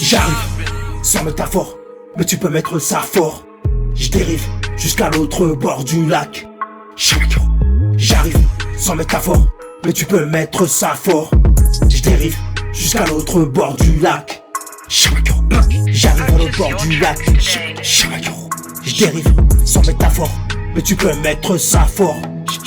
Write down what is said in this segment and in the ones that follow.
J'arrive, sans métaphore, mais tu peux mettre ça fort. Je dérive jusqu'à l'autre bord du lac. J'arrive, sans métaphore, mais tu peux mettre ça fort. Je dérive jusqu'à l'autre bord du lac. J'arrive à l'autre bord du lac. Je dérive, sans métaphore, mais tu peux mettre ça fort.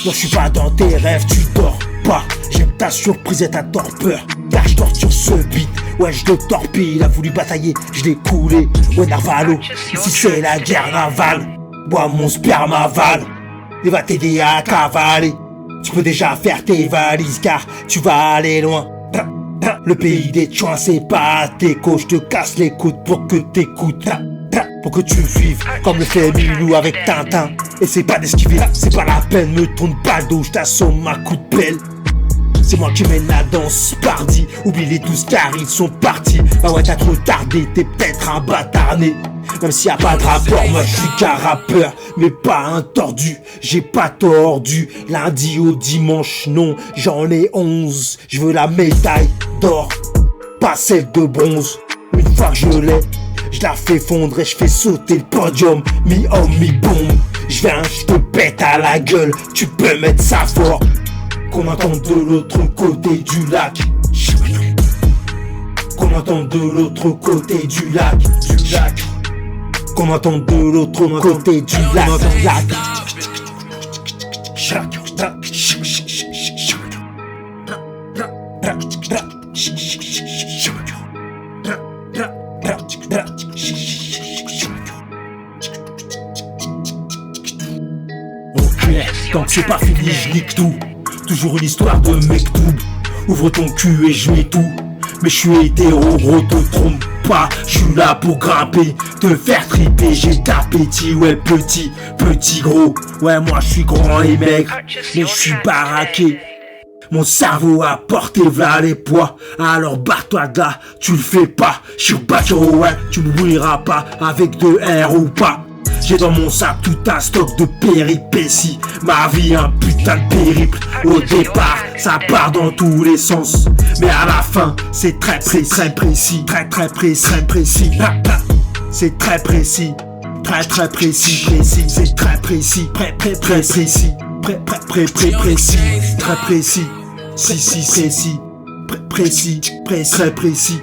Non, je suis pas dans tes rêves, tu dors pas. J'aime ta surprise et ta torpeur, car je torture ce beat. Ouais, je le torpille, il a voulu batailler, je l'ai coulé. Ouais, Narvalo, ici c'est la guerre navale. Bois mon sperme aval, il va t'aider à cavaler. Tu peux déjà faire tes valises, car tu vas aller loin. Le pays des chouins, c'est pas tes coachs, je te casse les coudes pour que t'écoutes. Pour que tu vives comme le fait Milou avec Tintin. Et c'est pas d'esquiver, c'est pas la peine, me tourne pas le dos, je t'assomme à coup de pelle. C'est moi qui mène la danse, pardi. Oublie les 12 car ils sont partis. Bah ouais, t'as trop tardé, t'es peut-être un bâtard né. Même s'il y a pas de rapport, moi je suis qu'un rappeur, mais pas un tordu. J'ai pas tordu, lundi au dimanche, non, j'en ai 11. Je veux la médaille d'or, pas celle de bronze. Une fois que je l'ai, je la fais fondre et je fais sauter le podium. Mi-homme, mi-bombe, je viens, je te pète à la gueule. Tu peux mettre ça fort, qu'on entend de l'autre côté du lac. Qu'on entend de l'autre côté du lac. Qu'on entend de l'autre côté du lac. Ok, tant que c'est pas fini, je nique tout. Toujours une histoire de mektoub. Ouvre ton cul et je mets tout. Mais je suis hétéro, gros, te trompe pas. Je suis là pour grimper, te faire triper. J'ai d'appétit, ouais, petit gros. Ouais, moi je suis grand et maigre, mais je suis baraqué. Mon cerveau a porté v'là les poids. Alors barre-toi de là, tu le fais pas. Je suis bateau, ouais, tu m'oublieras pas. Avec 2 R ou pas. J'ai dans mon sac tout un stock de péripéties. Ma vie un putain de périple. Au départ, ça part dans tous les sens. Mais à la fin, c'est très précis. C'est très précis. C'est très précis. C'est très précis. C'est très précis. Précis. Très précis. Si. Très précis.